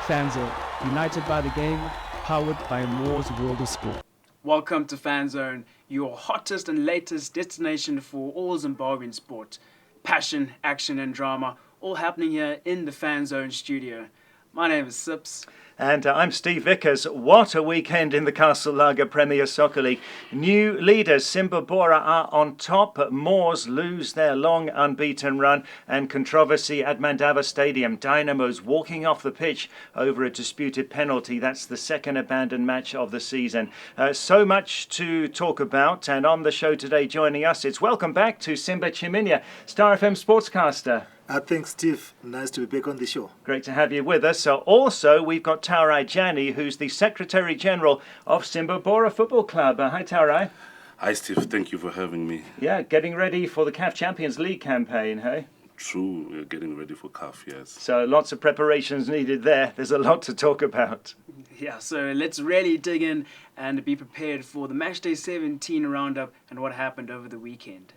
Fanzone, united by the game, powered by Moore's World of Sport. Welcome to Fanzone, your hottest and latest destination for all Zimbabwean sport. Passion, action and drama, all happening here in the Fanzone studio. My name is Sips. And I'm Steve Vickers. What a weekend in the Castle Lager Premier Soccer League. New leaders Simba Bhora are on top. Moors lose their long unbeaten run, and controversy at Mandava Stadium. Dynamos walking off the pitch over a disputed penalty. That's the second abandoned match of the season. So much to talk about, and on the show today joining us, it's welcome back to Simba Chiminya, Star FM sportscaster. Thanks, Steve. Nice to be back on the show. Great to have you with us. So also, we've got Taurai Janhi, who's the Secretary General of Simba Bhora Football Club. Hi, Taurai. Hi, Steve. Thank you for having me. Yeah, getting ready for the CAF Champions League campaign, hey? True, we're getting ready for CAF, yes. So lots of preparations needed there. There's a lot to talk about. Yeah, so let's really dig in and be prepared for the Matchday 17 roundup and what happened over the weekend.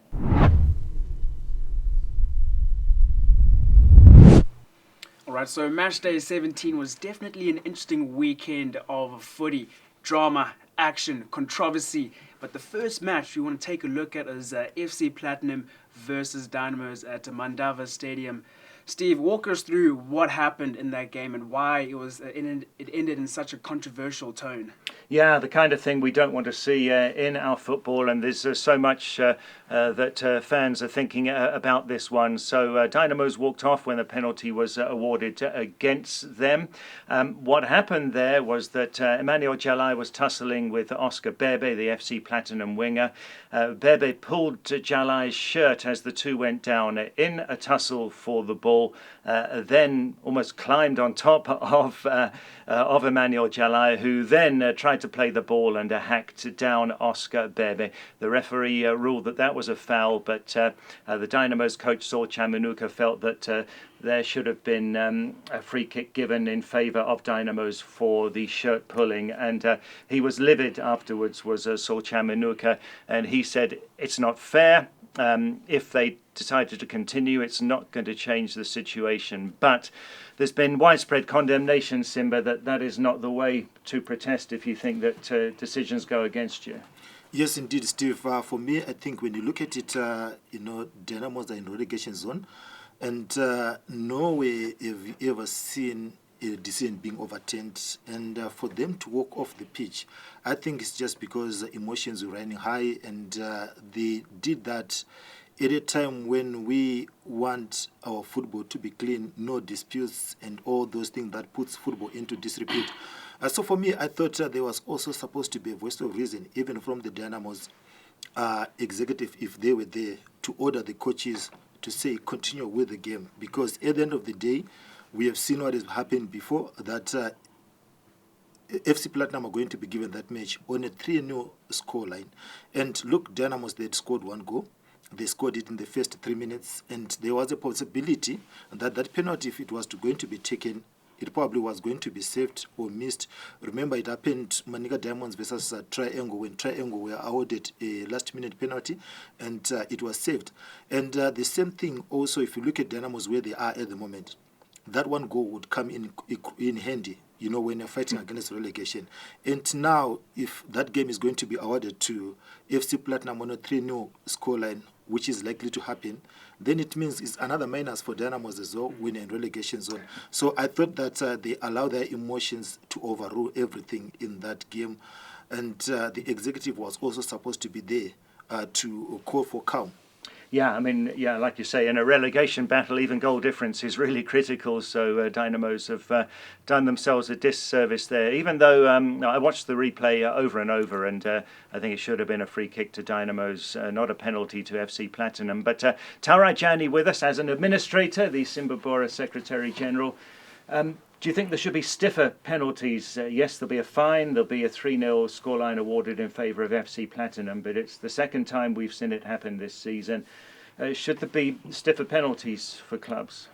Alright, so Matchday 17 was definitely an interesting weekend of footy, drama, action, controversy. But the first match we want to take a look at is FC Platinum versus Dynamos at Mandava Stadium. Steve, walk us through what happened in that game and why it ended in such a controversial tone. Yeah, the kind of thing we don't want to see in our football, and there's so much that fans are thinking about this one. So Dynamos walked off when the penalty was awarded against them. What happened there was that Emmanuel Jalai was tussling with Oscar Bebe, the FC Platinum winger. Bebe pulled Jalai's shirt as the two went down in a tussle for the ball, then almost climbed on top of Emmanuel Jalai, who then tried to play the ball and hacked down Oscar Bebe. The referee ruled that was a foul, but the Dynamos coach Saul Chamanuka felt that there should have been a free kick given in favour of Dynamos for the shirt pulling, and he was livid afterwards, was Saul Chamanuka, and he said it's not fair. If they decided to continue, it's not going to change the situation. But there's been widespread condemnation, Simba, that is not the way to protest if you think that decisions go against you. Yes, indeed, Steve. For me, I think when you look at it, Dynamos are in relegation zone, and nowhere have you ever seen a decision being overturned. And for them to walk off the pitch, I think it's just because emotions were running high, and they did that at a time when we want our football to be clean, no disputes and all those things that puts football into disrepute. So for me, I thought there was also supposed to be a voice of reason, even from the Dynamos executive, if they were there, to order the coaches to say continue with the game. Because at the end of the day, we have seen what has happened before, that FC Platinum are going to be given that match on a 3-0 scoreline. And look, Dynamos, they had scored one goal. They scored it in the first 3 minutes, and there was a possibility that that penalty, if it was going to be taken, it probably was going to be saved or missed. Remember, it happened Manica Diamonds versus Triangle, when Triangle were awarded a last-minute penalty, and it was saved. And the same thing also, if you look at Dynamos where they are at the moment, that one goal would come in handy, when you're fighting against relegation. And now, if that game is going to be awarded to FC Platinum on a 3-0 scoreline, which is likely to happen, then it means it's another minus for Dynamos as well when in relegation zone. So I thought that they allow their emotions to overrule everything in that game. And the executive was also supposed to be there to call for calm. Yeah, like you say, in a relegation battle, even goal difference is really critical. So Dynamos have done themselves a disservice there. Even though I watched the replay over and over, and I think it should have been a free kick to Dynamos, not a penalty to FC Platinum. But Taurai Janhi with us as an administrator, the Simba Bhora Secretary General. Do you think there should be stiffer penalties? Yes, there'll be a fine, there'll be a 3-0 scoreline awarded in favour of FC Platinum, but it's the second time we've seen it happen this season. Should there be stiffer penalties for clubs?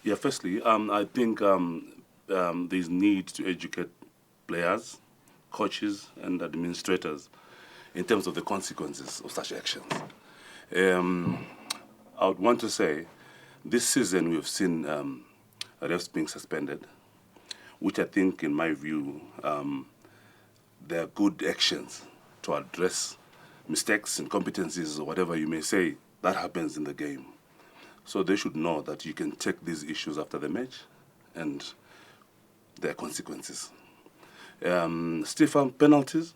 Yeah, firstly, I think there's need to educate players, coaches and administrators in terms of the consequences of such actions. I would want to say this season we've seen refs being suspended. which I think, in my view, they are good actions to address mistakes, incompetencies, or whatever you may say, that happens in the game. So they should know that you can take these issues after the match and there are consequences. Stiffer penalties?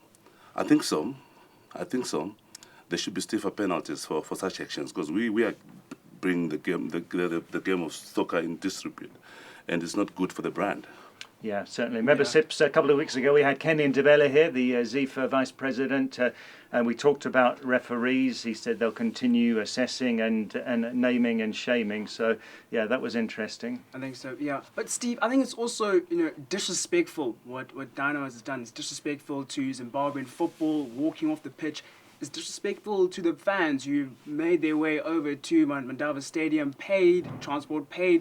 I think so. There should be stiffer penalties for such actions, because we are bringing the game of soccer in disrepute, and it's not good for the brand. Yeah, certainly. Remember, Sips, a couple of weeks ago we had Kenny Ndebele here, the ZIFA Vice President, and we talked about referees. He said they'll continue assessing and naming and shaming. So, yeah, that was interesting. I think so, yeah. But, Steve, I think it's also, disrespectful what Dynamos has done. It's disrespectful to Zimbabwean football, walking off the pitch. It's disrespectful to the fans who made their way over to Mandava Stadium, paid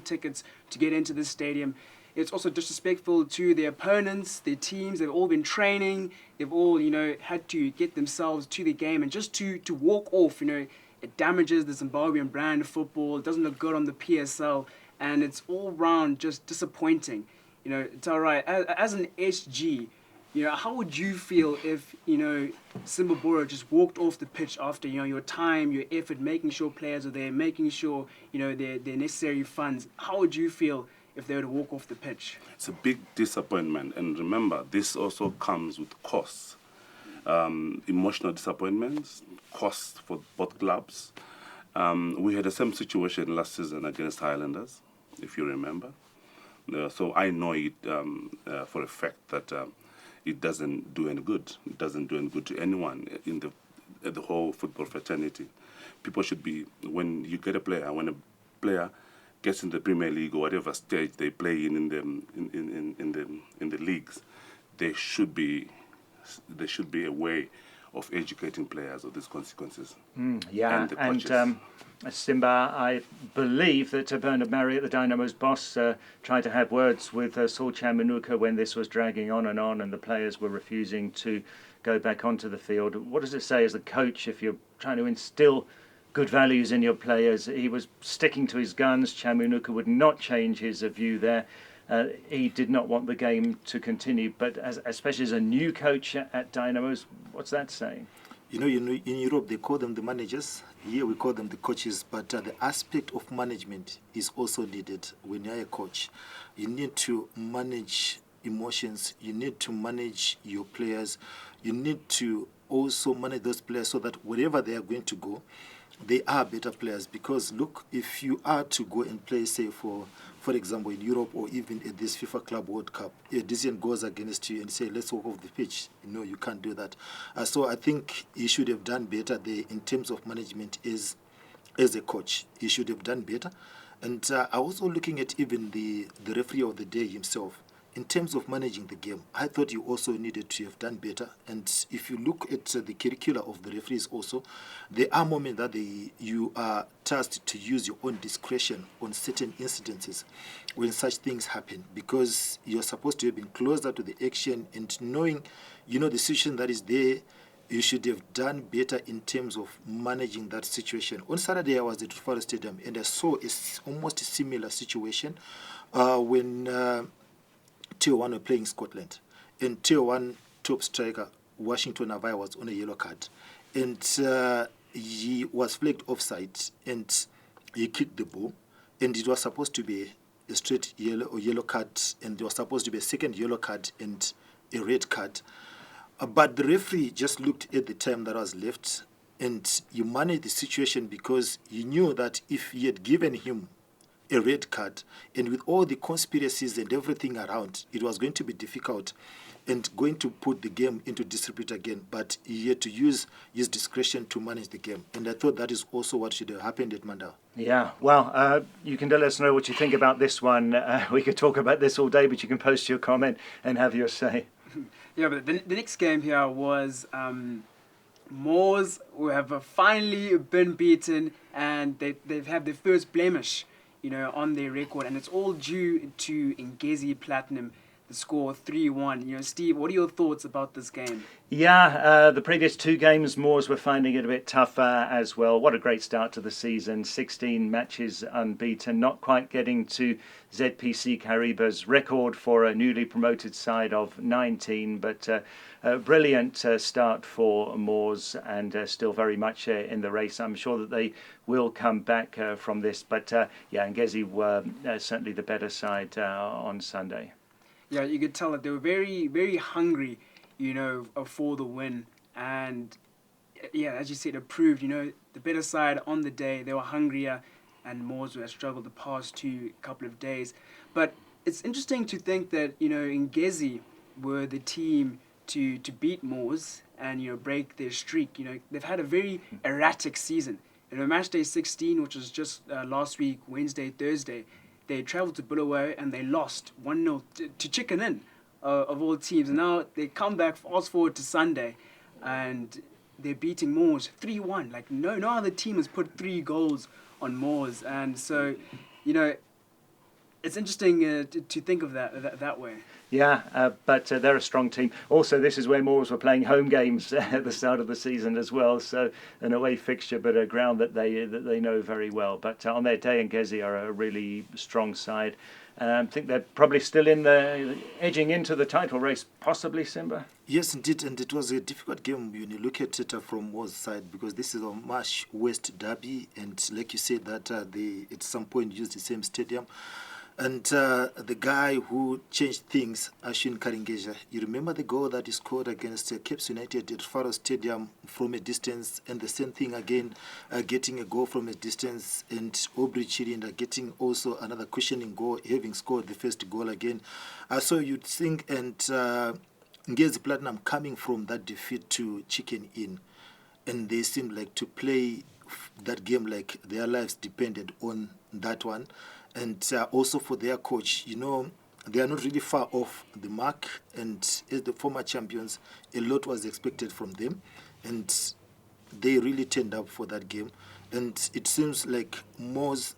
tickets to get into the stadium. It's also disrespectful to their opponents, their teams. They've all been training. They've all, had to get themselves to the game. And just to walk off, it damages the Zimbabwean brand of football. It doesn't look good on the PSL. And it's all round just disappointing. Taurai, as an SG, how would you feel if, Simba Bhora just walked off the pitch after, your time, your effort, making sure players are there, making sure, their necessary funds? How would you feel if they were to walk off the pitch? It's a big disappointment, and remember, this also comes with costs, emotional disappointments, costs for both clubs. We had the same situation last season against Highlanders, if you remember. So I know it for a fact that it doesn't do any good. It doesn't do any good to anyone in the whole football fraternity. People should be, when you get a player, when a player gets in the Premier League or whatever stage they play in the leagues, there should be a way of educating players of these consequences. And Simba, I believe that Bernard Murray, the Dynamos boss, tried to have words with Saul Chamanuka when this was dragging on and the players were refusing to go back onto the field. What does it say as a coach if you're trying to instill good values in your players? He was sticking to his guns. Chamanuka would not change his view there. He did not want the game to continue. But especially as a new coach at Dynamos, what's that saying? In Europe they call them the managers. Here we call them the coaches. But the aspect of management is also needed when you're a coach. You need to manage emotions. You need to manage your players. You need to also manage those players so that wherever they are going to go, they are better players. Because look, if you are to go and play, say for example, in Europe or even at this FIFA Club World Cup, a decision goes against you and say, let's walk off the pitch. No, you can't do that. So I think he should have done better there in terms of management as a coach. He should have done better. And I was also looking at even the referee of the day himself. In terms of managing the game, I thought you also needed to have done better. And if you look at the curricula of the referees also, there are moments that you are tasked to use your own discretion on certain incidences when such things happen, because you're supposed to have been closer to the action and knowing, the situation that is there. You should have done better in terms of managing that situation. On Saturday, I was at Forest Stadium and I saw almost a similar situation when Tier 1 were playing Scotland, and Tier 1 top striker Washington Avaya was on a yellow card, and he was flagged offside, and he kicked the ball, and it was supposed to be a straight yellow card, and there was supposed to be a second yellow card and a red card, but the referee just looked at the time that was left, and he managed the situation because he knew that if he had given him a red card, and with all the conspiracies and everything around, it was going to be difficult and going to put the game into disrepute again. But he had to use his discretion to manage the game, and I thought that is also what should have happened at Mandava. Yeah, well, you can let us know what you think about this one. We could talk about this all day, but you can post your comment and have your say. Yeah, but the next game here was Moors, who have finally been beaten, and they've had their first blemish on their record, and it's all due to Ngezi Platinum. the score 3-1. Steve, what are your thoughts about this game? Yeah, the previous two games, Moors were finding it a bit tougher as well. What a great start to the season. 16 matches unbeaten, not quite getting to ZPC Kariba's record for a newly promoted side of 19, but a brilliant start for Moors and still very much in the race. I'm sure that they will come back from this, but Ngezi were certainly the better side on Sunday. Yeah, you could tell that they were very, very hungry, for the win. And, as you said, it proved, the better side on the day. They were hungrier, and Moors have struggled the past couple of days. But it's interesting to think that, Ngezi were the team to beat Moors and, break their streak. They've had a very erratic season. Match day 16, which was just last week, Wednesday, Thursday, they travelled to Bulawayo and they lost 1-0 to Chicken Inn, of all teams. And now they come back, fast forward to Sunday, and they're beating Moors 3-1. Like, no other team has put 3 goals on Moors. And so, it's interesting to think of that way. Yeah, but they're a strong team. Also, this is where Moors were playing home games at the start of the season as well. So an away fixture, but a ground that they know very well. But on their day, Ngezi are a really strong side. I think they're probably still edging into the title race, possibly, Simba? Yes, indeed, and it was a difficult game when you look at it from Moors' side, because this is a Marsh West derby, and like you said, that they at some point used the same stadium. And the guy who changed things, Ashwin Karingeja, you remember the goal that he scored against Cape United at Faro Stadium from a distance, and the same thing again, getting a goal from a distance, and Aubrey Chirinda getting also another cushioning goal, having scored the first goal again. So you'd think, and Ngezi Platinum coming from that defeat to Chicken Inn, and they seem like to play that game like their lives depended on that one. And also for their coach, they are not really far off the mark. And as the former champions, a lot was expected from them. And they really turned up for that game. And it seems like Moors,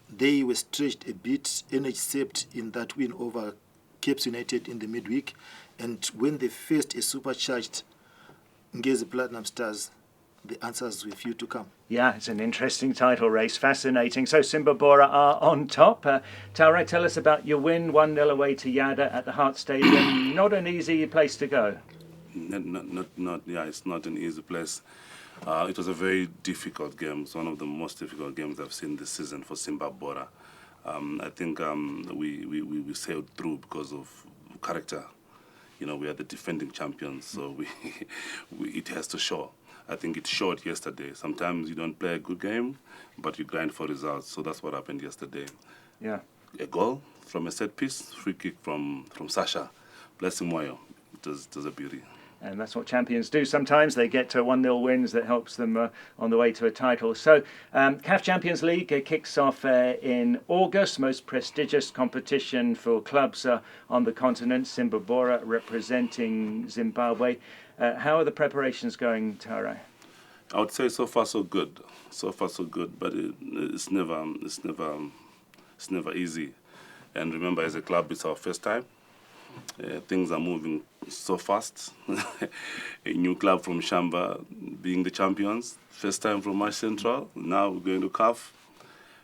they were stretched a bit, energy sapped in that win over Cape United in the midweek. And when they faced a supercharged Ngezi Platinum Stars, the answers were few to come. Yeah, it's an interesting title race, fascinating. So Simba Bhora are on top. Taurai, tell us about your win, 1-0 away to Yada at the Hart Stadium. Not an easy place to go. It's not an easy place. It was a very difficult game. It's one of the most difficult games I've seen this season for Simba Bhora. I think we sailed through because of character. We are the defending champions, so it has to show. I think it showed yesterday. Sometimes you don't play a good game, but you grind for results. So that's what happened yesterday. Yeah. A goal from a set piece, free kick from Sasha. Bless him, Moyo. It was a beauty. And that's what champions do sometimes. They get to 1-0 wins that helps them on the way to a title. So CAF Champions League kicks off in August, most prestigious competition for clubs on the continent. Simba Bhora representing Zimbabwe. How are the preparations going, Taurai? I would say so far so good. So far so good, but it's never easy. And remember, as a club, it's our first time. Things are moving so fast. A new club from Shamba being the champions, first time from Marsh Central. Now we're going to CAF,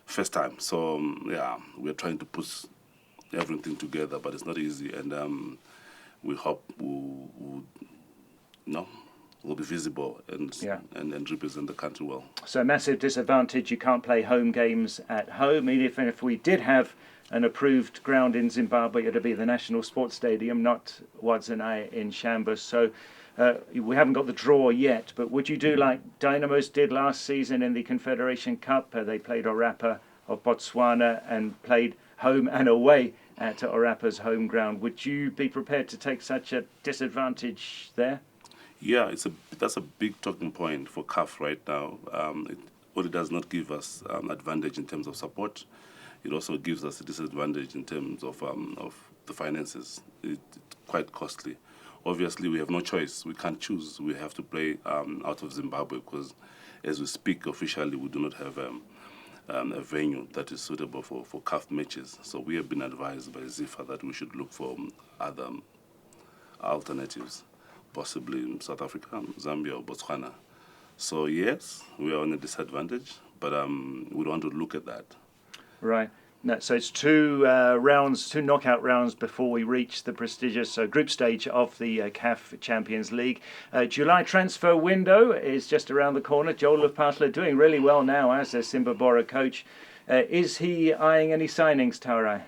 first time. So we're trying to put everything together, but it's not easy. And we hope will be visible and represent the country well. So a massive disadvantage, you can't play home games at home. Even if we did have an approved ground in Zimbabwe, it would be the National Sports Stadium, not Wadzanai in Shamba. So we haven't got the draw yet, but would you do like Dynamos did last season in the Confederation Cup? They played Orapa of Botswana and played home and away at Orapa's home ground. Would you be prepared to take such a disadvantage there? Yeah, that's a big talking point for CAF right now. It does not give us advantage in terms of support. It also gives us a disadvantage in terms of the finances. It's quite costly. Obviously, we have no choice. We can't choose. We have to play out of Zimbabwe because, as we speak officially, we do not have a venue that is suitable for CAF matches. So we have been advised by ZIFA that we should look for other alternatives, possibly in South Africa, Zambia, or Botswana. So yes, we are on a disadvantage, but we don't want to look at that. Right. No, so it's two knockout rounds before we reach the prestigious group stage of the CAF Champions League. July transfer window is just around the corner. Joel Lupatla doing really well now as a Simba Bhora coach. Is he eyeing any signings, Taurai?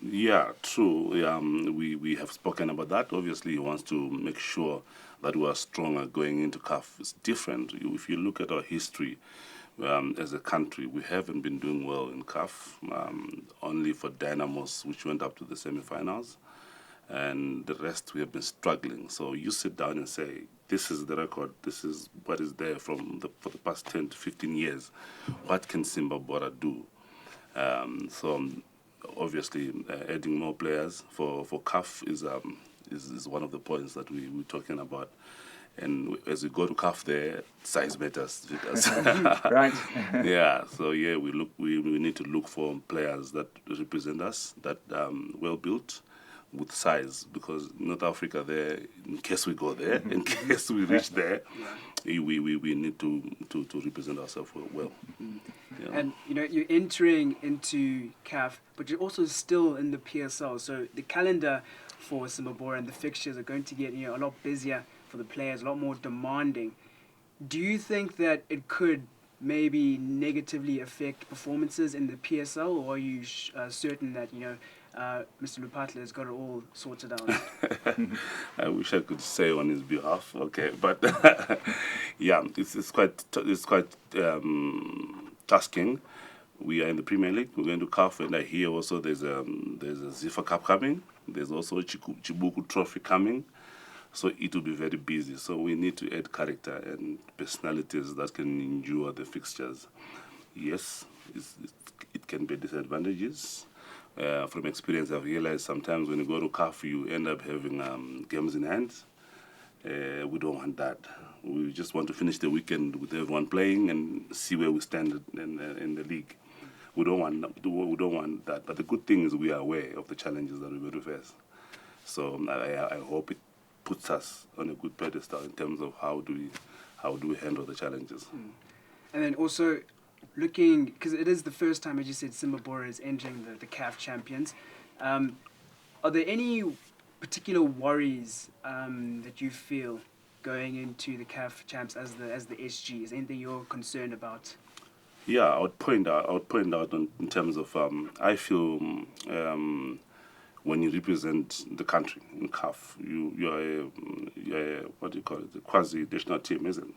Yeah, true. We have spoken about that. Obviously, he wants to make sure that we are stronger going into CAF. It's different. If you look at our history, as a country, we haven't been doing well in CAF, only for Dynamos, which went up to the semi-finals, and the rest we have been struggling. So you sit down and say, this is the record, this is what is there for the past 10 to 15 years. What can Simba Bhora do? So obviously adding more players for CAF is one of the points that we're talking about. And as we go to CAF there, size matters. Right. Yeah. So yeah, we need to look for players that represent us, that well built, with size. Because North Africa there, in case we go there, in case we reach there, we need to represent ourselves well. Yeah. And you're entering into CAF, but you're also still in the PSL. So the calendar for Simba Bhora and the fixtures are going to get a lot busier for the players, a lot more demanding. Do you think that it could maybe negatively affect performances in the PSL, or are you certain that Mr. Lupatla has got it all sorted out? I wish I could say on his behalf. Okay, but yeah, it's quite tasking. We are in the Premier League. We're going to CAF, and I hear also there's a ZIFA Cup coming. There's also a Chibuku Trophy coming. So it will be very busy. So we need to add character and personalities that can endure the fixtures. Yes, it can be disadvantages. From experience, I've realized sometimes when you go to CAF, you end up having games in hand. We don't want that. We just want to finish the weekend with everyone playing and see where we stand in the league. We don't want that. But the good thing is we are aware of the challenges that we're going to face. So I hope it puts us on a good pedestal in terms of how do we handle the challenges. And then also looking, because it is the first time, as you said, Simba Bhora is entering the CAF Champions. Are there any particular worries that you feel going into the CAF Champs as the SG? Is anything you're concerned about? Yeah, I would point out in terms of I feel when you represent the country in CAF, you're a what do you call it? A quasi-national team, isn't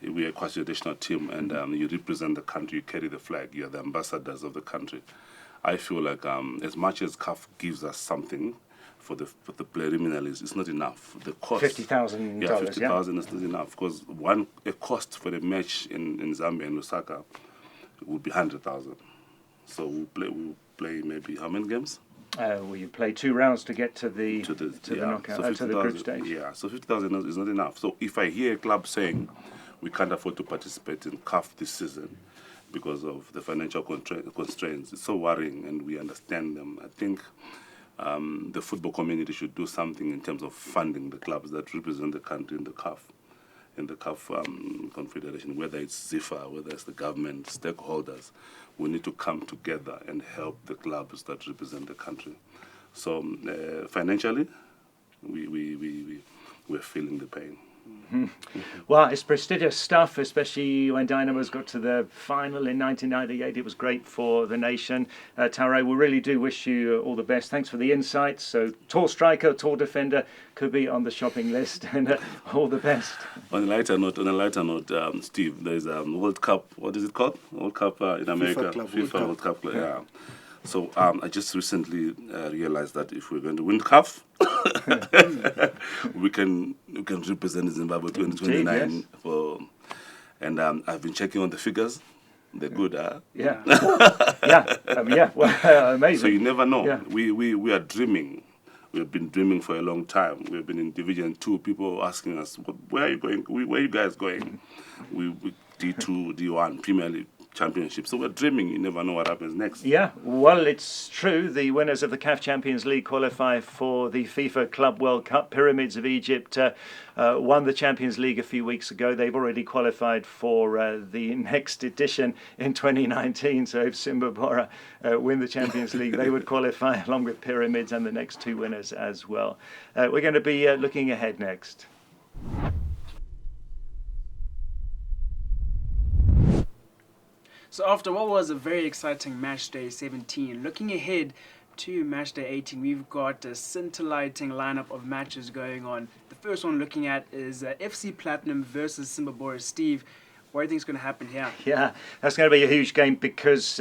it? We are a quasi-national team, and you represent the country. You carry the flag. You're the ambassadors of the country. I feel like as much as CAF gives us something for the preliminaries, it's not enough. The cost $50,000. Yeah, $50,000 is not enough, because a cost for the match in Zambia and Lusaka would be $100,000. So we'll play maybe how many games? You play 2 rounds to get to the knockout, so to the group stage. Yeah, so 50,000 is not enough. So if I hear a club saying we can't afford to participate in CAF this season because of the financial constraints, it's so worrying, and we understand them. I think the football community should do something in terms of funding the clubs that represent the country in the CAF. In the CAF Confederation, whether it's ZIFA, whether it's the government, stakeholders, we need to come together and help the clubs that represent the country. So financially, we're feeling the pain. Well, it's prestigious stuff, especially when Dynamos got to the final in 1998. It was great for the nation. Taurai, we really do wish you all the best. Thanks for the insights. So, tall striker, tall defender could be on the shopping list, and all the best. On a lighter note, Steve, there's a World Cup. What is it called? World Cup in America. FIFA World Cup. Yeah. So I just recently realized that if we're going to win CAF, we can represent Zimbabwe 2029. Yes. And I've been checking on the figures. They're good, huh? Yeah. Yeah. Well, amazing. So you never know. Yeah. We are dreaming. We've been dreaming for a long time. We've been in Division 2. People asking us, where are you going? Where are you guys going? We D2, D1, Premier League. championship. So we're dreaming. You never know what happens next. Yeah, well, it's true. The winners of the CAF Champions League qualify for the FIFA Club World Cup. Pyramids of Egypt won the Champions League a few weeks ago. They've already qualified for the next edition in 2019. So if Simba Bhora win the Champions League, they would qualify along with Pyramids and the next two winners as well. We're going to be looking ahead next. So after what was a very exciting match day 17, looking ahead to match day 18, we've got a scintillating lineup of matches going on. The first one looking at is FC Platinum versus Simba Bhora. Steve, what do you think is going to happen here? Yeah, that's going to be a huge game because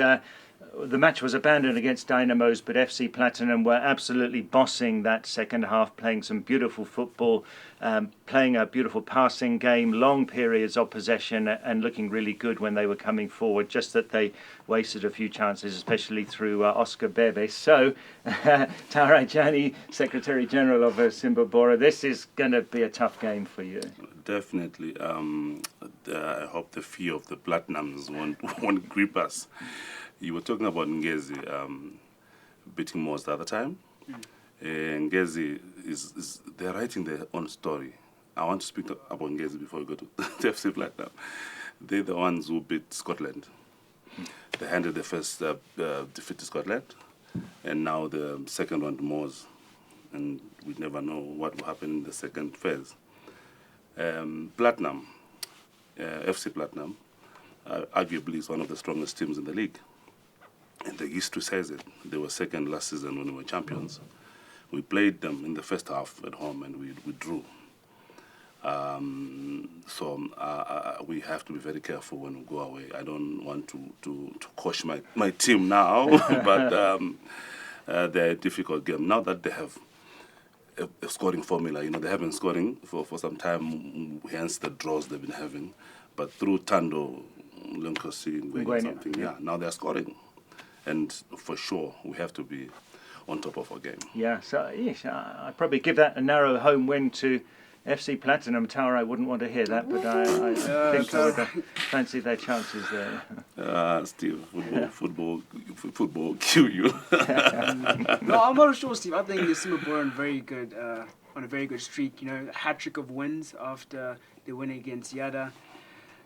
the match was abandoned against Dynamos, but FC Platinum were absolutely bossing that second half, playing some beautiful football, playing a beautiful passing game, long periods of possession, and looking really good when they were coming forward, just that they wasted a few chances, especially through Oscar Bebe. So, Taurai Janhi, Secretary-General of Simba Bhora, this is going to be a tough game for you. Definitely. I hope the fear of the Platinums won't grip us. You were talking about Ngezi beating Moz the other time. Ngezi they're writing their own story. I want to speak about Ngezi before we go to FC Platinum. They're the ones who beat Scotland. They handed the first defeat to Scotland, and now the second one to Moz. And we never know what will happen in the second phase. Platinum, FC Platinum, arguably is one of the strongest teams in the league. And the history says it. They were second last season when we were champions. We played them in the first half at home and we drew. So we have to be very careful when we go away. I don't want to coach my team now, but they're a difficult game. Now that they have a scoring formula, they have been scoring for some time, hence the draws they've been having. But through Tando, Lenkosi, now they're scoring. And for sure, we have to be on top of our game. Yeah, so yes, I'd probably give that a narrow home win to FC Platinum. Taurai wouldn't want to hear that, but I think I would fancy their chances there. Steve, football will kill you. No, I'm not sure, Steve. I think the Simba Bhora on a very good streak. A hat-trick of wins after they win against Yada.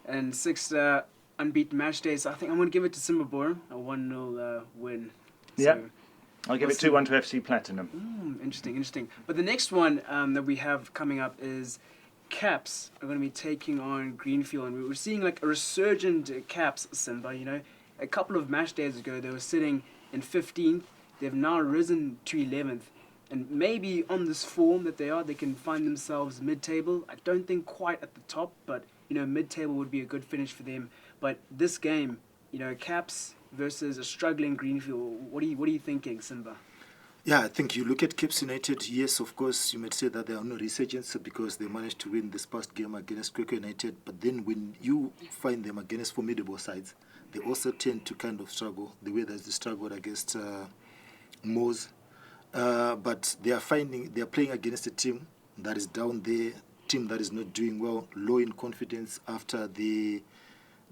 And 6 unbeaten match days. I think I'm going to give it to Simba Bhora, a 1-0 win. Yeah, I'll give it 2-1 to FC Platinum. Interesting. But the next one that we have coming up is Caps are going to be taking on Greenfield. And we're seeing like a resurgent Caps, Simba. A couple of match days ago, they were sitting in 15th. They've now risen to 11th. And maybe on this form that they can find themselves mid-table. I don't think quite at the top, but mid-table would be a good finish for them. But this game, Caps versus a struggling Greenfield, what are you thinking, Simba? Yeah, I think you look at Caps United, yes, of course, you might say that they are no resurgence because they managed to win this past game against Kwekwe United. But then when you find them against formidable sides, they also tend to kind of struggle, the way that they struggled against Moz. But they are playing against a team that is down there, team that is not doing well, low in confidence after the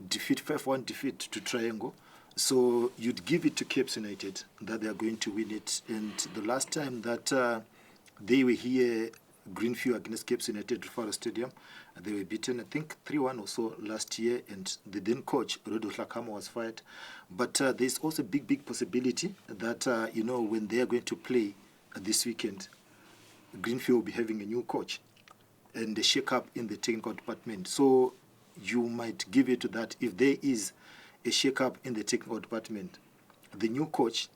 5-1 defeat to Triangle. So you'd give it to Cape United that they are going to win it. And the last time that they were here, Greenfield against Cape United at Faro Stadium, they were beaten, I think, 3-1 or so last year. And the then coach, Rodo Hlakama, was fired. But there's also a big possibility that, when they are going to play this weekend, Greenfield will be having a new coach and a shake-up in the technical department. So you might give it to that. If there is a shake-up in the technical department, the new coach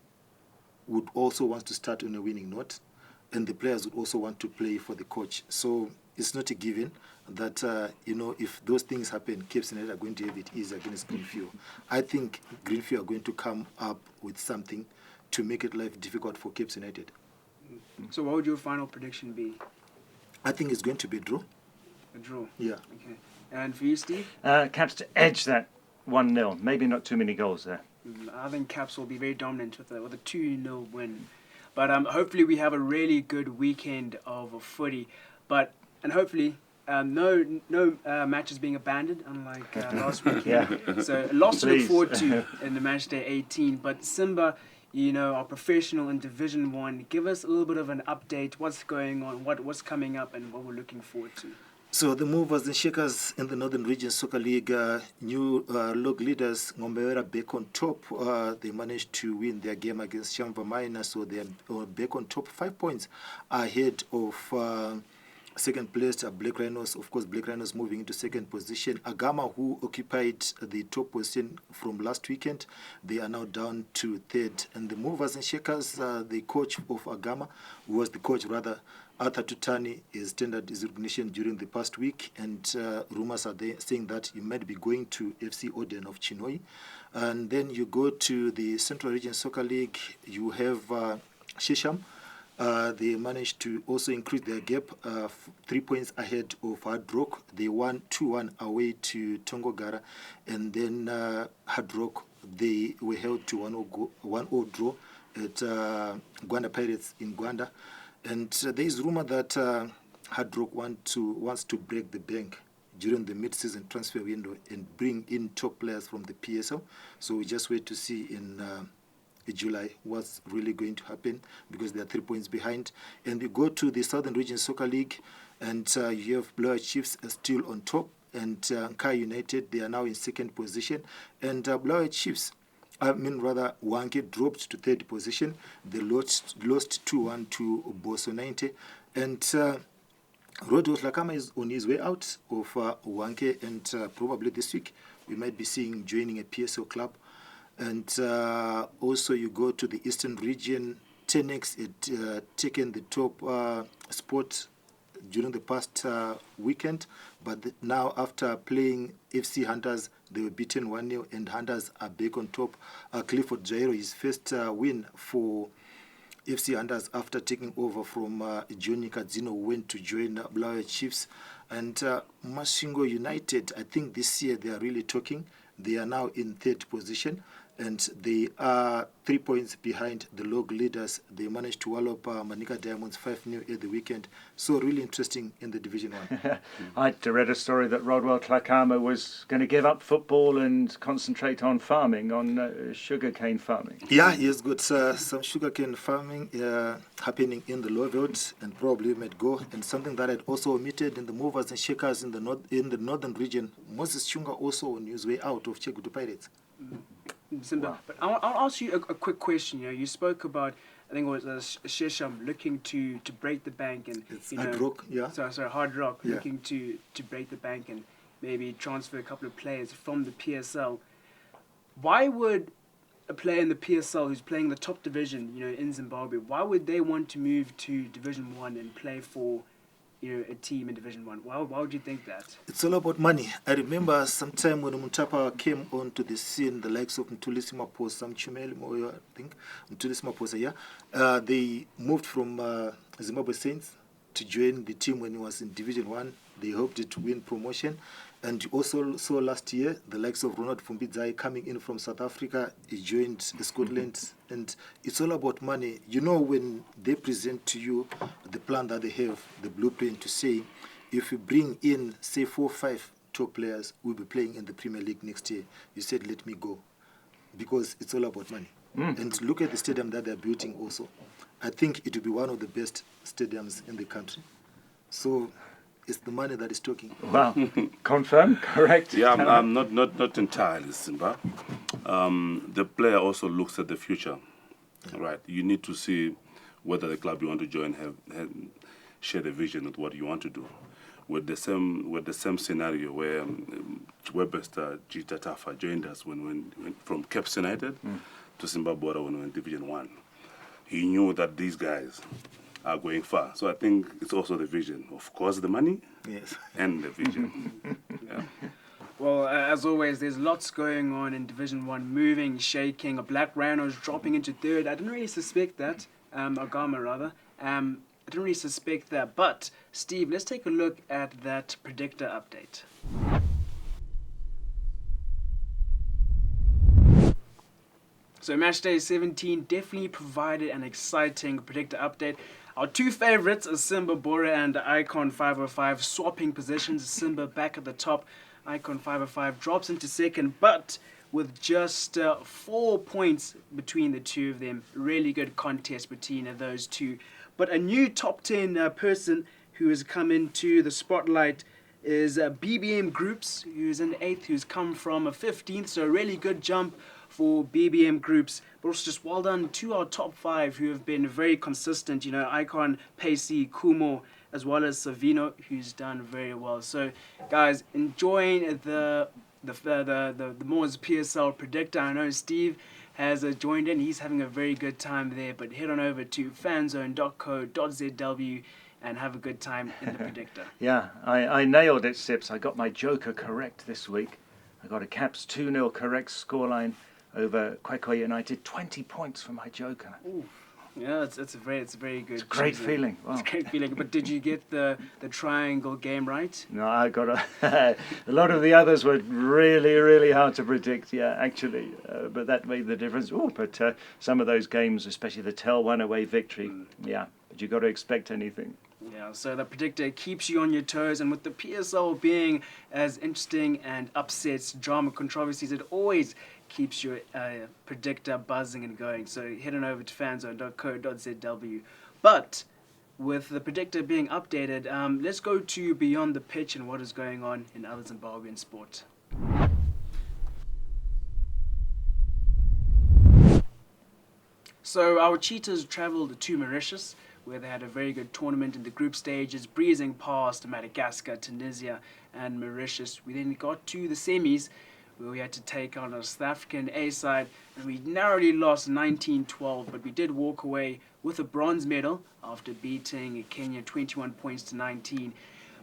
would also want to start on a winning note, and the players would also want to play for the coach. So it's not a given that, if those things happen, Cape United are going to have it easy against Greenfield. I think Greenfield are going to come up with something to make it life difficult for Cape United. So what would your final prediction be? I think it's going to be a draw. A draw? Yeah. Okay. And for you, Steve? Caps to edge that 1-0. Maybe not too many goals there. I think Caps will be very dominant with a 2-0 win. But hopefully we have a really good weekend of footy. And hopefully No matches being abandoned, unlike last week. Yeah. So a lot to look Please. forward to in the match day 18. But Simba, our professional in Division 1, give us a little bit of an update. What's going on? What's coming up, and what we're looking forward to. So the movers and shakers in the Northern Region Soccer League, new league leaders, Ngombera back on top. They managed to win their game against Shamva Minor, so they are back on top, 5 points ahead of second place, Black Rhinos. Of course, Black Rhinos moving into second position. Agama, who occupied the top position from last weekend, they are now down to third. And the movers and shakers, the coach of Agama, who was the coach rather, Arthur Tutani, is tendered his resignation during the past week, and rumors are there saying that he might be going to FC Oden of Chinoi. And then you go to the Central Region Soccer League, you have Shisham. They managed to also increase their gap, 3 points ahead of Hard Rock. They won 2-1 away to Tongogara, and then Hard Rock, they were held to 1-0 draw at Gwanda Pirates in Gwanda. And there is rumor that Hard Rock wants to break the bank during the mid-season transfer window and bring in top players from the PSL. So we just wait to see in July what's really going to happen, because they are 3 points behind. And you go to the Southern Region Soccer League, and you have Blower Chiefs still on top, and Nkai United, they are now in second position. And Blower Chiefs, Wanke dropped to third position. They lost 2-1 to Boso 90. And Rodos Lakama is on his way out of Wanke, and probably this week we might be seeing joining a PSL club. And also you go to the Eastern Region. Tenex had taken the top spot during the past weekend, but now after playing FC Hunters, they were beaten 1-0, and Hunters are back on top. Clifford Jairo, his first win for FC Hunters after taking over from Johnny Kadzino, who went to join Blower Chiefs. And Mashingo United, I think this year they are really talking. They are now in third position, and they are 3 points behind the log leaders. They managed to wallop Manika Diamonds 5-0 at the weekend. So really interesting in the Division 1. I'd read a story that Rodwell Tlakama was going to give up football and concentrate on farming, on sugarcane farming. Yeah, he has got some sugarcane farming happening in the Lowveld, and probably might go. And something that I'd also omitted in the movers and shakers in the northern region, Moses Chunga also on his way out of Chegutu Pirates. Simba, wow. But I'll ask you a quick question. You spoke about, I think it was Shesham looking to break the bank, and Hard Rock, yeah. Sorry, Hard Rock, yeah, looking to break the bank and maybe transfer a couple of players from the PSL. Why would a player in the PSL who's playing the top division, in Zimbabwe, why would they want to move to Division 1 and play for a team in Division 1? Why would you think that? It's all about money. I remember sometime when Muntapa came onto the scene, the likes of Mtulisi Maposa, Sam Chumeli Moyo, I think, Mtulisi Maposa, they moved from Zimbabwe Saints to join the team when he was in Division 1. They hoped to win promotion. And you also saw last year the likes of Ronald Fumbidzai coming in from South Africa. He joined Scotland. And it's all about money. When they present to you the plan that they have, the blueprint to say, if you bring in, say, 4 or 5 top players who will be playing in the Premier League next year, you said, let me go. Because it's all about money. And look at the stadium that they're building also. I think it will be one of the best stadiums in the country. So it's the money that is talking. Wow. Confirm? Correct? Yeah, not entirely, Simba. The player also looks at the future. Yeah. Right. You need to see whether the club you want to join share the vision with what you want to do. With the same scenario where Webster Gita Tafa joined us when went from Caps United to Simba Bhora when we were in Division 1. He knew that these guys are going far. So I think it's also the vision. Of course, the money, yes, and the vision. Yeah. Well, as always, there's lots going on in Division 1, moving, shaking. A Black Rhinos dropping into third. I didn't really suspect that. Agama, rather. I didn't really suspect that. But, Steve, let's take a look at that predictor update. So match day 17 definitely provided an exciting predictor update. Our two favourites are Simba Bhora and Icon 505 swapping positions. Simba back at the top. Icon 505 drops into second, but with just 4 points between the two of them. Really good contest between those two. But a new top 10 person who has come into the spotlight is BBM Groups, who's in 8th, who's come from a 15th, so a really good jump for BBM Groups. But also just well done to our top 5 who have been very consistent, Icon, Pacey, Kumo, as well as Savino, who's done very well. So guys, enjoying the Moors PSL predictor. I know Steve has joined in. He's having a very good time there, but head on over to fanzone.co.zw and have a good time in the predictor. Yeah, I nailed it, Sips. I got my joker correct this week. I got a Caps 2-0 correct scoreline over Kwekwe United. 20 points for my joker. Ooh. Yeah, it's a very good. It's a great feeling. Wow. It's a great feeling. But did you get the triangle game right? No, I got a lot of the others were really, really hard to predict. Yeah, actually, but that made the difference. Oh, but some of those games, especially the Tel 1-away victory. Yeah, but you got to expect anything. Yeah, so the predictor keeps you on your toes, and with the PSL being as interesting and upsets, drama, controversies, it always keeps your predictor buzzing and going. So head on over to fanzone.co.zw. But with the predictor being updated, let's go to beyond the pitch and what is going on in other Zimbabwean sport. So our Cheetahs travelled to Mauritius, where they had a very good tournament in the group stages, breezing past Madagascar, Tunisia and Mauritius. We then got to the semis, where we had to take on a South African A side, and we narrowly lost 19-12, but we did walk away with a bronze medal after beating Kenya 21 points to 19.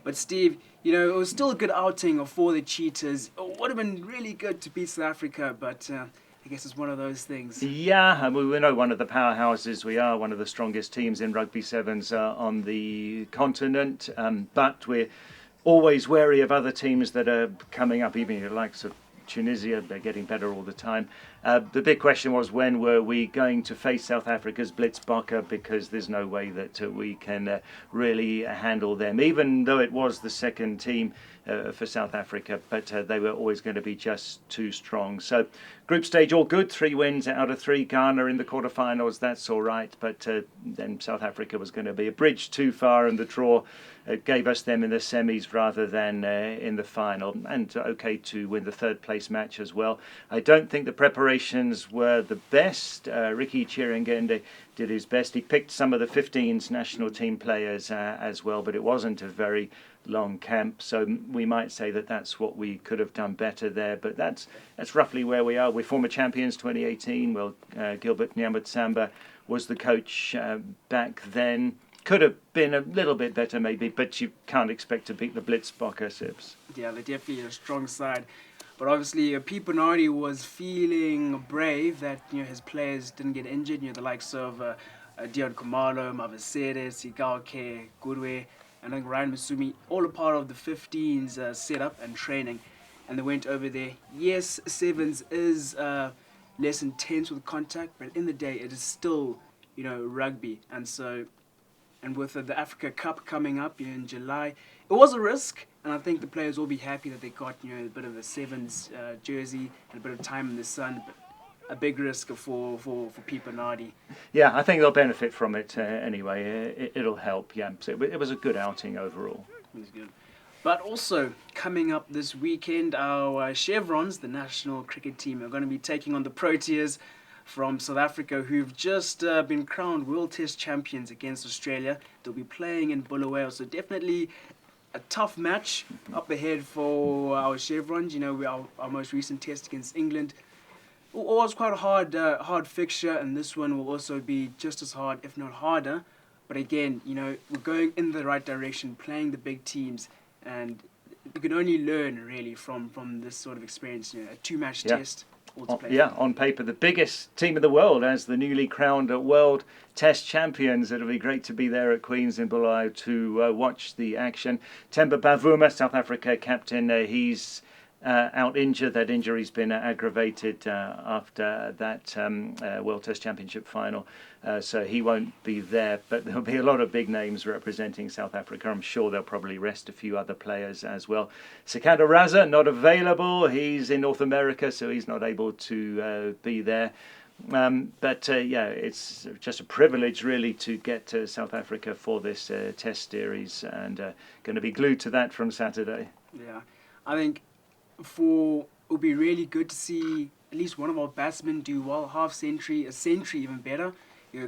But Steve, it was still a good outing for the Cheetahs. It would have been really good to beat South Africa, but I guess it's one of those things. Yeah, we know one of the powerhouses. We are one of the strongest teams in rugby sevens on the continent, but we're always wary of other teams that are coming up, even the likes of Tunisia. They're getting better all the time. The big question was, when were we going to face South Africa's Blitzbokke, because there's no way that we can really handle them, even though it was the second team for South Africa, but they were always going to be just too strong. So group stage all good, 3 wins out of 3. Ghana in the quarterfinals, that's all right, but then South Africa was going to be a bridge too far, and the draw gave us them in the semis rather than in the final, and okay to win the 3rd place match as well. I don't think the preparations were the best. Ricky Chirangende did his best. He picked some of the 15's national team players as well, but it wasn't a very long camp, so we might say that that's what we could have done better there, but that's roughly where we are. We're former champions 2018. Well, Gilbert Nyamutsamba was the coach back then. Could have been a little bit better maybe, but you can't expect to beat the Blitzbokke, Sips. Yeah, they're definitely a strong side. But obviously, Pete Bernardi was feeling brave that his players didn't get injured. The likes of Dion Kumalo, Mavasere, Sigauke, Gurwe, and I think Ryan Masumi, all a part of the 15's setup and training. And they went over there. Yes, sevens is less intense with contact, but in the day, it is still, rugby. And with the Africa Cup coming up in July, it was a risk, and I think the players will be happy that they got a bit of a sevens jersey and a bit of time in the sun. But a big risk for Pete Bernardi. Yeah, I think they'll benefit from it anyway. It'll help. Yeah, so it was a good outing overall. It was good. But also coming up this weekend, our Chevrons, the national cricket team, are going to be taking on the Proteas from South Africa, who've just been crowned World Test champions against Australia. They'll be playing in Bulawayo, so definitely a tough match up ahead for our Chevrons. Our most recent test against England was quite a hard fixture, and this one will also be just as hard, if not harder. But again, we're going in the right direction, playing the big teams, and you can only learn really from this sort of experience. A 2-match test. On paper, the biggest team in the world as the newly crowned World Test Champions. It'll be great to be there at Queens in Bulawayo to watch the action. Themba Bavuma, South Africa captain, he's out injured. That injury's been aggravated after that World Test Championship final, so he won't be there. But there'll be a lot of big names representing South Africa. I'm sure they'll probably rest a few other players as well. Sekanda Raza not available. He's in North America, so he's not able to be there. But it's just a privilege really to get to South Africa for this Test series, and going to be glued to that from Saturday. Yeah, I think it would be really good to see at least one of our batsmen do well, half century, a century even better.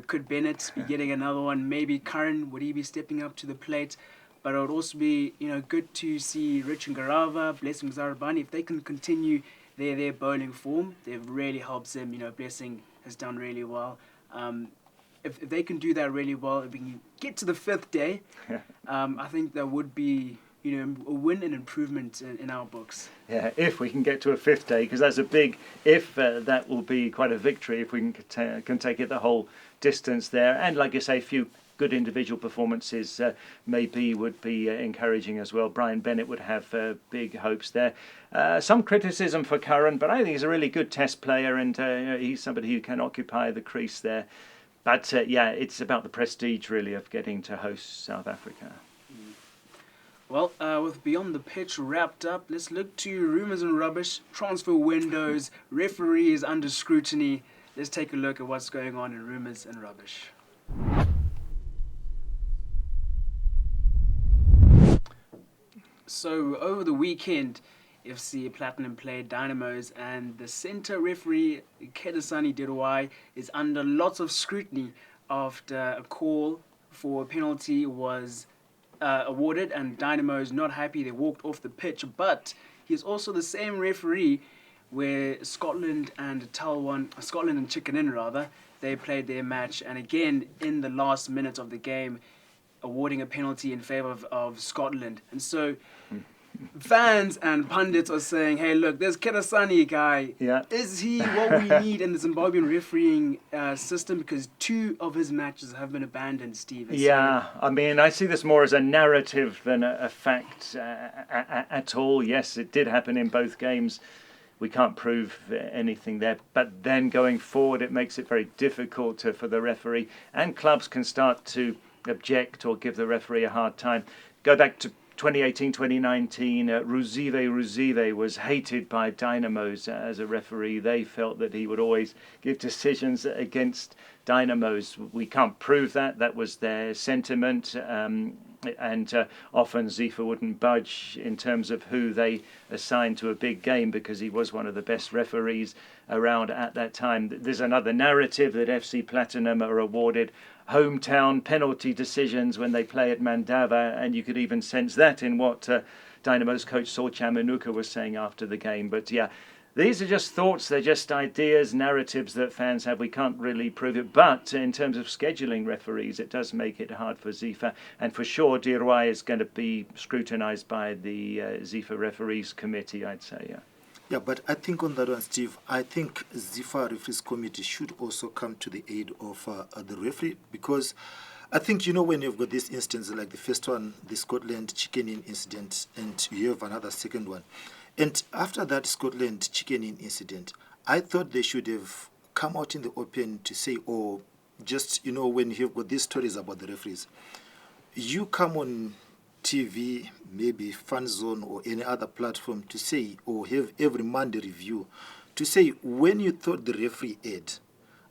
Could Bennett be getting another one? Maybe Curran, would he be stepping up to the plate? But it would also be good to see Rich and Garava, Blessing Zarabani, if they can continue their bowling form. It really helps them. Blessing has done really well. If they can do that really well, if we can get to the 5th day, I think that would be a win and improvement in our books. Yeah, if we can get to a 5th day, because that's a big if. That will be quite a victory if we can take it the whole distance there. And like I say, a few good individual performances maybe would be encouraging as well. Brian Bennett would have big hopes there. Some criticism for Curran, but I think he's a really good Test player, and he's somebody who can occupy the crease there. But it's about the prestige really of getting to host South Africa. Well, with Beyond the Pitch wrapped up, let's look to rumours and rubbish, transfer windows, referees under scrutiny. Let's take a look at what's going on in rumours and rubbish. So, over the weekend, FC Platinum played Dynamos, and the centre referee, Kedasani Dirwai, is under lots of scrutiny after a call for a penalty was awarded, and Dynamos not happy. They walked off the pitch, but he's also the same referee where Scotland and Chickenin they played their match, and again in the last minute of the game awarding a penalty in favour of Scotland. And so fans and pundits are saying, hey, look, this Kedasani guy, is he what we need in the Zimbabwean refereeing system? Because 2 of his matches have been abandoned, Steve. Yeah, I mean, I see this more as a narrative than a fact at all. Yes, it did happen in both games. We can't prove anything there. But then going forward, it makes it very difficult for the referee. And clubs can start to object or give the referee a hard time. Go back to 2018-2019, Ruzive was hated by Dynamos as a referee. They felt that he would always give decisions against Dynamos. We can't prove that. That was their sentiment. And often ZIFA wouldn't budge in terms of who they assigned to a big game because he was one of the best referees around at that time. There's another narrative that FC Platinum are awarded hometown penalty decisions when they play at Mandava, and you could even sense that in what Dynamos coach Saul Chamanuka was saying after the game. But yeah, these are just thoughts, they're just ideas, narratives that fans have. We can't really prove it. But in terms of scheduling referees, it does make it hard for ZIFA. And for sure, Dirwai is going to be scrutinised by the ZIFA Referees Committee, I'd say, yeah. Yeah, but I think on that one, Steve, I think ZIFA Referees Committee should also come to the aid of the referee, because I think, when you've got this instance, like the first one, the Scotland chicken in incident, and you have another second one. And after that Scotland chicken in incident, I thought they should have come out in the open to say, or just, when you've got these stories about the referees, you come on TV, maybe Fanzone or any other platform to say, or have every Monday review, to say when you thought the referee erred,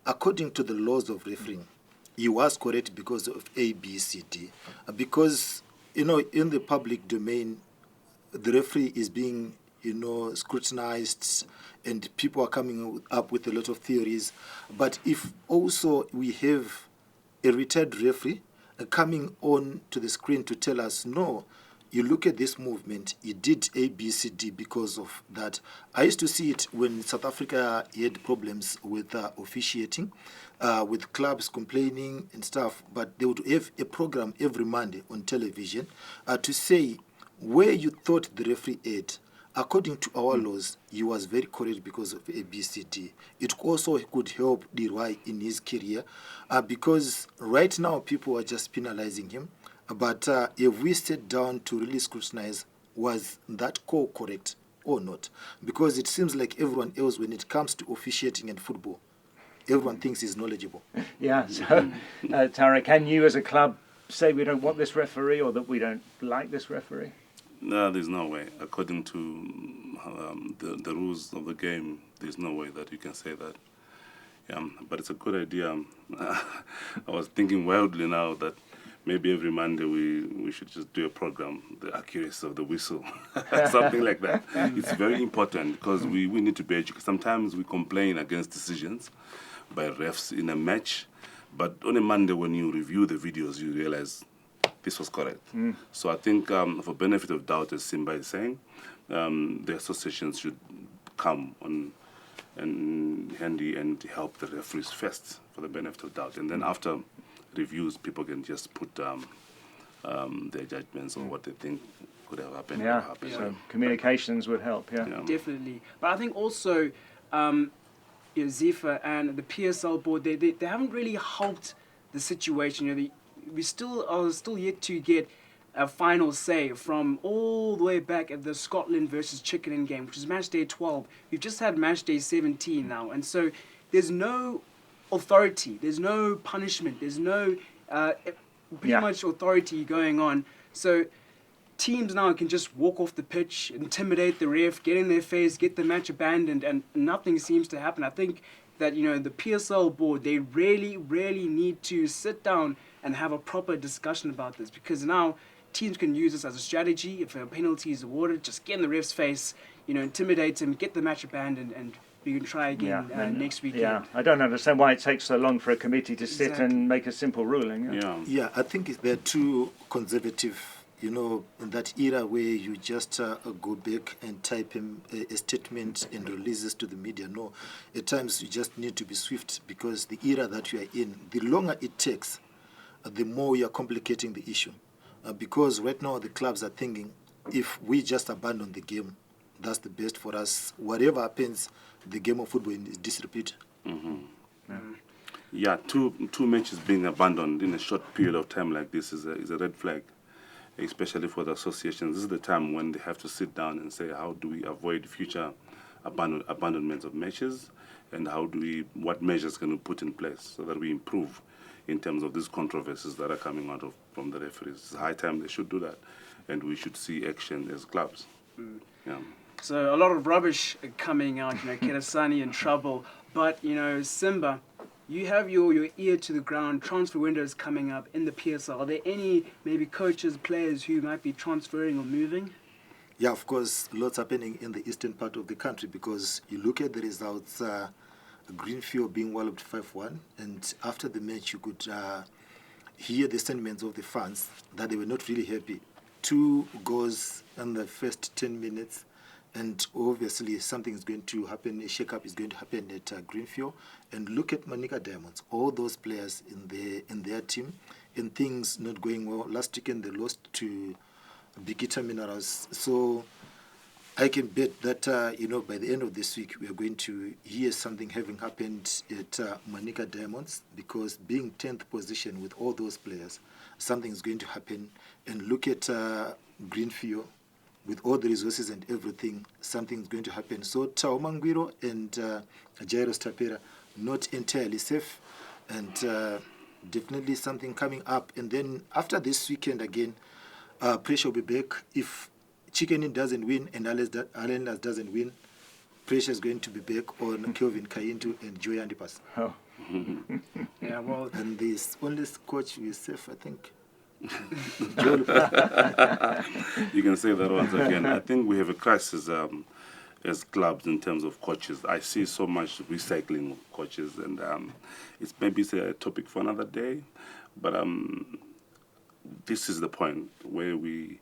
according to the laws of refereeing, he was correct because of A, B, C, D. Because, in the public domain, the referee is being, scrutinized, and people are coming up with a lot of theories. But if also we have a retired referee coming on to the screen to tell us, no, you look at this movement, you did A, B, C, D because of that. I used to see it when South Africa had problems with officiating, with clubs complaining and stuff, but they would have a program every Monday on television to say where you thought the referee erred. According to our laws, he was very correct because of ABCD. It also could help Dirwai in his career because right now people are just penalizing him. But if we sit down to really scrutinize, was that call correct or not? Because it seems like everyone else, when it comes to officiating and football, everyone thinks he's knowledgeable. Yeah, so Taurai, can you as a club say we don't want this referee or that we don't like this referee? No, there's no way. According to the rules of the game, there's no way that you can say that. But it's a good idea. I was thinking wildly now that maybe every Monday we should just do a program, the accuracy of the whistle, something like that. It's very important because we need to be educated. Sometimes we complain against decisions by refs in a match, but on a Monday when you review the videos, you realize this was correct. So I think for benefit of doubt, as Simba is saying, the associations should come on and handy and help the referees first for the benefit of doubt. And then after reviews, people can just put their judgments on what they think could have happened. Yeah, so communications would help, yeah. Definitely. But I think also ZIFA and the PSL board, they haven't really helped the situation. We still are yet to get a final say from all the way back at the Scotland versus Chickenham game, which is match day 12. We've just had match day 17 now, and so there's no authority, there's no punishment, there's no pretty much authority going on. So teams now can just walk off the pitch, intimidate the ref, get in their face, get the match abandoned, and nothing seems to happen. I think that the PSL board, they really need to sit down and have a proper discussion about this, because now teams can use this as a strategy. If a penalty is awarded, just get in the ref's face, intimidate him, get the match abandoned, and we can try again next weekend. Yeah, I don't understand why it takes so long for a committee to sit and make a simple ruling. Yeah, I think they're too conservative, in that era where you just go back and type a statement and release this to the media. No, at times you just need to be swift, because the era that you are in, the longer it takes, the more you are complicating the issue. Because right now the clubs are thinking, if we just abandon the game, that's the best for us. Whatever happens, the game of football is disrepute. Yeah, two matches being abandoned in a short period of time like this is a red flag, especially for the associations. This is the time when they have to sit down and say, how do we avoid future abandonments of matches, and what measures can we put in place so that we improve in terms of these controversies that are coming out from the referees. It's high time they should do that, and we should see action as clubs. Yeah. So a lot of rubbish coming out, Keresani in trouble, but Simba, you have your ear to the ground. Transfer windows coming up in the PSL. Are there any maybe coaches, players who might be transferring or moving? Yeah, of course, lots happening in the eastern part of the country, because you look at the results. Greenfield being walloped 5-1, and after the match you could hear the sentiments of the fans that they were not really happy. 2 goals in the first 10 minutes, and obviously something is going to happen, a shake-up is going to happen at Greenfield. And look at Manica Diamonds, all those players in their team, and things not going well. Last weekend they lost to Bikita Minerals, so I can bet that, by the end of this week, we are going to hear something having happened at Manica Diamonds, because being 10th position with all those players, something is going to happen. And look at Greenfield, with all the resources and everything, something is going to happen. So Taumangwiro and Jairus Tapera, not entirely safe, and definitely something coming up. And then after this weekend again, pressure will be back. If Chickenham doesn't win and Allenlas doesn't win, pressure is going to be back on Kelvin Kayintu and Joy Andipas. Oh. Yeah, well, and the only coach who is safe, I think. You can say that once again. I think we have a crisis as clubs in terms of coaches. I see so much recycling of coaches, and it's maybe a topic for another day, but this is the point where we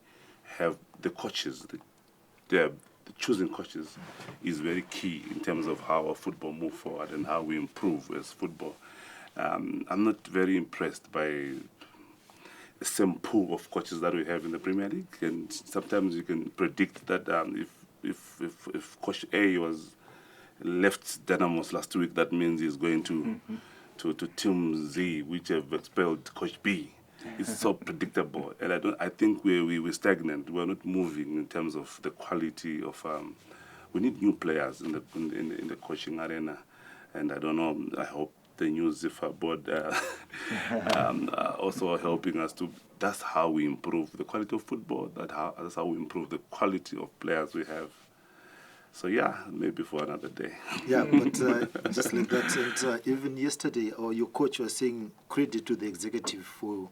have the coaches, the choosing coaches is very key in terms of how our football move forward and how we improve as football. I'm not very impressed by the same pool of coaches that we have in the Premier League, and sometimes you can predict that if Coach A was left Dynamos last week, that means he's going to Team Z, which have expelled Coach B. It's so predictable, and I think we're stagnant. We're not moving in terms of the quality of. We need new players in the coaching arena, and I don't know. I hope the new ZIFA board also helping us to. That's how we improve the quality of football. That's how we improve the quality of players we have. So yeah, maybe for another day. Yeah, but just like that, and even yesterday, your coach was saying credit to the executive for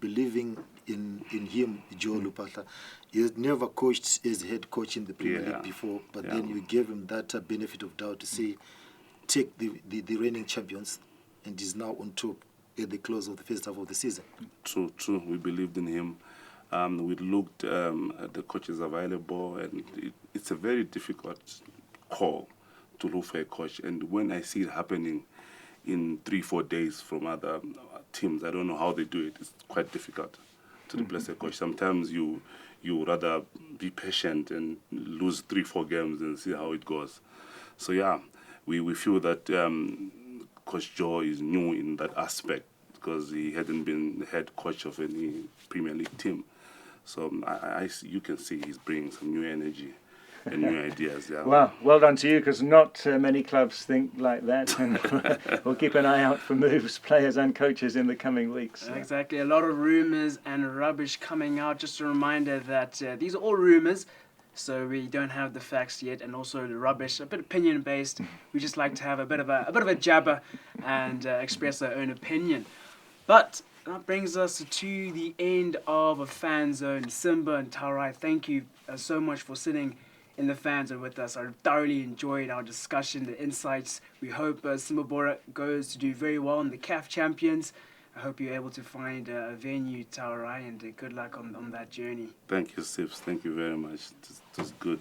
believing in him, Joe Lupatla. He had never coached as head coach in the Premier League before, but then you gave him that benefit of doubt to say, take the reigning champions, and he's now on top at the close of the first half of the season. True. We believed in him. We looked at the coaches available, and it's a very difficult call to look for a coach. And when I see it happening in 3-4 days from other teams, I don't know how they do it. It's quite difficult to replace a coach. Sometimes you rather be patient and lose 3-4 games and see how it goes. So yeah, we feel that Coach Joe is new in that aspect because he hadn't been the head coach of any Premier League team. So you can see he's bringing some new energy and new ideas. Yeah. Well done to you, because not many clubs think like that. And we'll keep an eye out for moves, players and coaches in the coming weeks. Exactly. A lot of rumours and rubbish coming out. Just a reminder that these are all rumours, so we don't have the facts yet, and also the rubbish, a bit opinion-based. We just like to have a bit of a jabber and express our own opinion. But that brings us to the end of a Fan Zone. Simba and Taurai, thank you so much for sitting in the Fan Zone with us. I thoroughly enjoyed our discussion, the insights. We hope Simba Bhora goes to do very well in the CAF Champions. I hope you're able to find a venue, Taurai, and good luck on that journey. Thank you, Sips. Thank you very much. It was good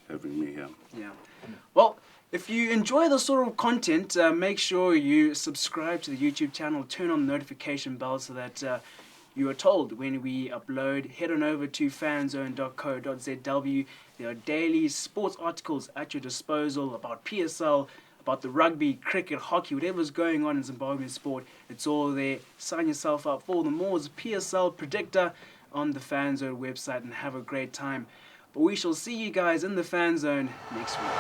having me here. Yeah. Well, if you enjoy this sort of content, make sure you subscribe to the YouTube channel, turn on the notification bell so that you are told when we upload. Head on over to fanzone.co.zw. There are daily sports articles at your disposal about PSL, about the rugby, cricket, hockey, whatever's going on in Zimbabwean sport. It's all there. Sign yourself up for the Moors PSL predictor on the Fanzone website and have a great time. But we shall see you guys in the Fan Zone next week.